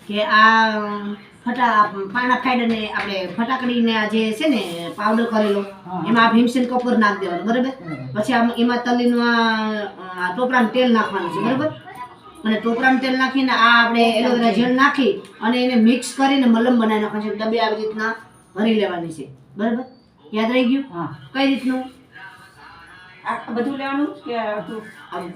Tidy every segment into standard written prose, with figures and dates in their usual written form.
કે આ પાના ખાઈને આપણે ફટાકડીને આ જે છે ને પાવડર કરેલો એમાં આ ભીમસેન કપૂર નાખી દેવાનું બરાબર. પછી એમાં તલીનું આ ટોપરાનું તેલ નાખવાનું છે બરાબર. અને ટોપરાનું તેલ નાખીને આ આપણે એલોવેરા જેલ નાખી અને એને મિક્સ કરીને મલમ બનાવી નાખવાનું છે. ડબ્બે આવી રીતના ભરી લેવાની છે બરાબર. યાદ રહી ગયું? કઈ રીતનું બધું લેવાનું કે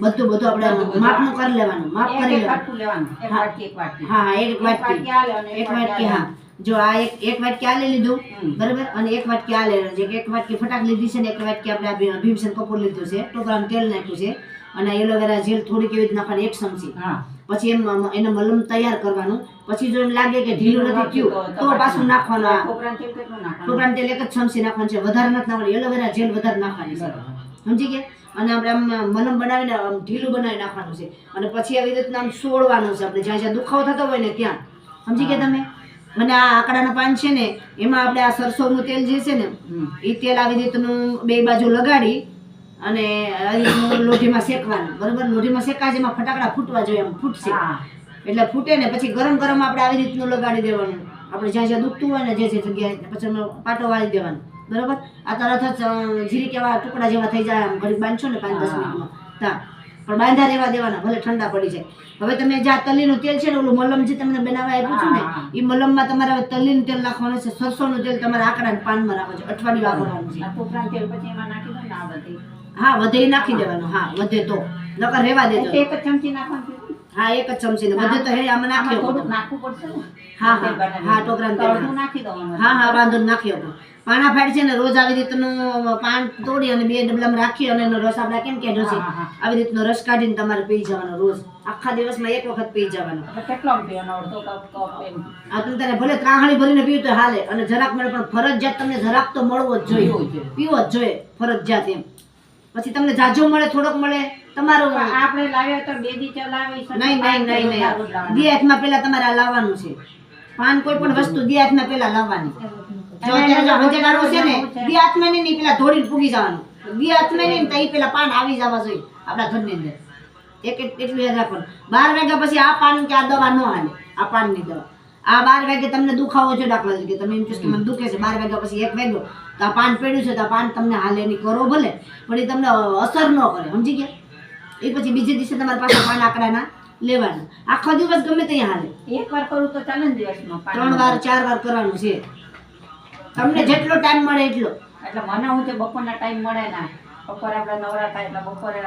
બધું આપણે માપનું કરી લેવાનું. માપ કરી લેવાનું. એક વાટકી હા એક વાટકી હા. જો આ એક વાટકી આ લઈ લીધું બરાબર. અને એક વાટકી આ લેવાનું છે. એક વાટકી ફટાક લીધી છે ને એક વાટકી આપણે ભીમસેન કપૂર લીધું છે. ટોપરાનું તેલ નાખ્યું છે અને એલોવેરા જેલ થોડીક એવી રીતે નાખવાની 1 ચમચી. પછી એને મલમ તૈયાર કરવાનું. પછી જો એમ લાગે કે ઢીલું નથી થયું તો પાછું નાખવાનું. ટોપરાનું તેલ 1 જ ચમચી નાખવાનું છે, વધારે નથી નાખવાનું. એલોવેરા જેલ વધારે નાખવાની છે, સમજી ગયા? અને આપણે આમ મલમ બનાવીને આમ ઢીલું બનાવી નાખવાનું છે. અને પછી આવી રીતના આમ સોળવાનું છે આપણે જ્યાં જ્યાં દુખાવો થતો હોય ને ત્યાં, સમજી ગયા તમે? અને આ આકડાના પાન છે ને એમાં આપણે આ સરસોનું તેલ જે છે ને એ તેલ આવી રીતનું બે બાજુ લગાડી અને લોઢીમાં શેકવાનું બરાબર. લોઢીમાં શેકાય એમાં ફટાકડા ફૂટવા જોઈએ, એમ ફૂટશે એટલે ફૂટે ને પછી ગરમ ગરમ આપણે આવી રીતનું લગાડી દેવાનું. આપણે જ્યાં જ્યાં દુખતું હોય ને જે જગ્યાએ પછી પાટો વાળી દેવાનું બરાબર. આ તરત જ જીરી કેવા ટુકડા જેવા થઈ જાય. આમ ઘડી બાંધશો ને 5-10 મિનિટમાં તા પણ બાંધા રહેવા દેવાના, ભલે ઠંડા પડી જાય. હવે તમે જે તલીનું તેલ છે ને ઓલું મલમ જે તમને બનાવવા આપ્યું છું ને એ મલમમાં તમારે તલીનું તેલ નાખવાનું છે. સરસોનું તેલ તમારે આકડાના પાનમાં નાખવાનું છે, અઠવાડિયું વાપરવાનું છે. ટોપરાનું તેલ પછી એમાં નાખી દો ને આ બધી. હા વધે નાખી દેવાનું. હા વધે તો નકર રહેવા દેજો. 1 જ ચમચી નાખવાનું. હા 1 જ ચમચી ને બધે તો હે આમાં નાખ્યો થોડું નાખવું પડશે ને. હા ટોકરાનું તેલ નાખી દો. હા વાંધો નાખ્યો. પાના ફાડ છે ને રોજ આવી રીતનું પાન તોડી અને 2 ડબલામાં રાખી અને એનો રસ આપણે કેમ કાઢ્યો છે આવી રીતનો રસ કાઢીને તમારે પી જવાનો રોજ. આખા દિવસમાં 1 વખત પી જવાનો. કેટલો પીવાનો? અડધો કપ એમ. આ તમે તારે ભલે ત્રાહણી ભરીને પીવું તો હાલે અને જરાક મળે પણ ફરજિયાત તમને જરાક તો મળવો જ જોઈએ, પીવો જ જોઈએ ફરજિયાત એમ. પછી તમને જાજો મળે થોડોક મળે તમારું. આપણે લાવ્યા તો 2 દી ચલાવી શકે. નહીં દી હાથમાં પેલા તમારે આ લાવવાનું છે. પાન કોઈ પણ વસ્તુ દી હાથમાં પેલા લાવવાની. જો અત્યારે જો હંજેડારો છે ને દી હાથમાં નહીં પેલા ધોડીને પૂગી જવાનું. દી હાથમાં નહીં તો એ પેલા પાન આવી જવા જોઈએ આપણા ઘરની અંદર. એટલું યાદ રાખવાનું. 12 વાગ્યા પછી આ પાન કે આ દવા ન હાલે. આ પાનની દવા આ 12 વાગે તમને દુખાવો છે દાખલા તરીકે તમે એમ કહો કે મને દુખે છે 12 વાગ્યા પછી 1 વાગ્યો તો આ પાન પડ્યું છે તો આ પાન તમને હાલે નહીં, કરો ભલે પણ એ તમને અસર ન કરે, સમજી ગયા? એ પછી બીજે દિવસે તમારા પાસે પાન આકડાના લેવાના. આખો દિવસ ગમે ત્યાં હાલે. એકવાર કરું તો ચાલે ને દિવસમાં 3 વાર 4 વાર કરવાનું છે. તમને જેટલો ટાઈમ મળે એટલો. એટલે મને હું તે બપોરના ટાઈમ મળે ને બપોરે આપણે નવરા થાય એટલે બપોરે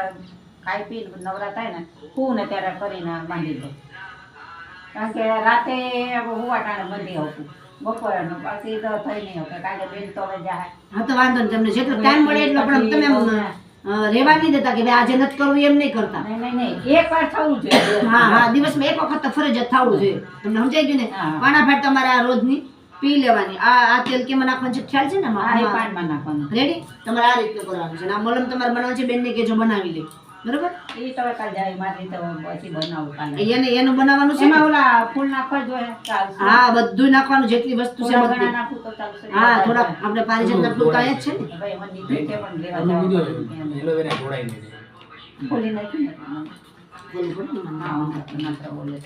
ખાઈ પી નવરા થાય ને હું ને ત્યારે કરીને બાંધી દઉં. કારણ કે રાતે હુવા ટાણે બાંધી આવતું બપોરે પાછી તો થઈ નહીં આવતું કારણ કે બેન તો હવે જાય. હા તો વાંધો નહીં, તમને જેટલો ટાઈમ મળે એટલો. પણ તમે રેવા નહીં દેતા કે આજે નથી કરવું એમ નહીં કરતા. નહીં એકવાર થવું જોઈએ. હા દિવસમાં 1 વખત તો ફરજિયાત થવું જોઈએ. તમને સમજાઈ ગયું ને? પાણા ફાટ તમારે આ રોજની પી લેવાની. આ તેલ કેમાં નાખવાનું છે ખ્યાલ છે ને? પાનમાં નાખવાનું. રેડી? તમારે આ રીતે કરવાનું છે. આ મલમ તમારે બનાવવાનું છે, બેનને કહેજો બનાવી લે બરોબર. એ તો કાલ જાય મારી તો પછી બનાવું કાલે. એનું બનાવવાનું છે. એમાં ઓલા ફૂલ નાખવા જોઈએ. હા બધું નાખવાનું જેટલી વસ્તુ છે બધી નાખું તો ચાલશે. હા થોડા આપણે પારિજાતના ફૂલ કાય જ છે ને ભાઈ મને દીકરી કે પણ લેવા જાવ એલોવેરા જોડાઈ દે. ફૂલી નાખી ને બોલ મંત્ર બોલે.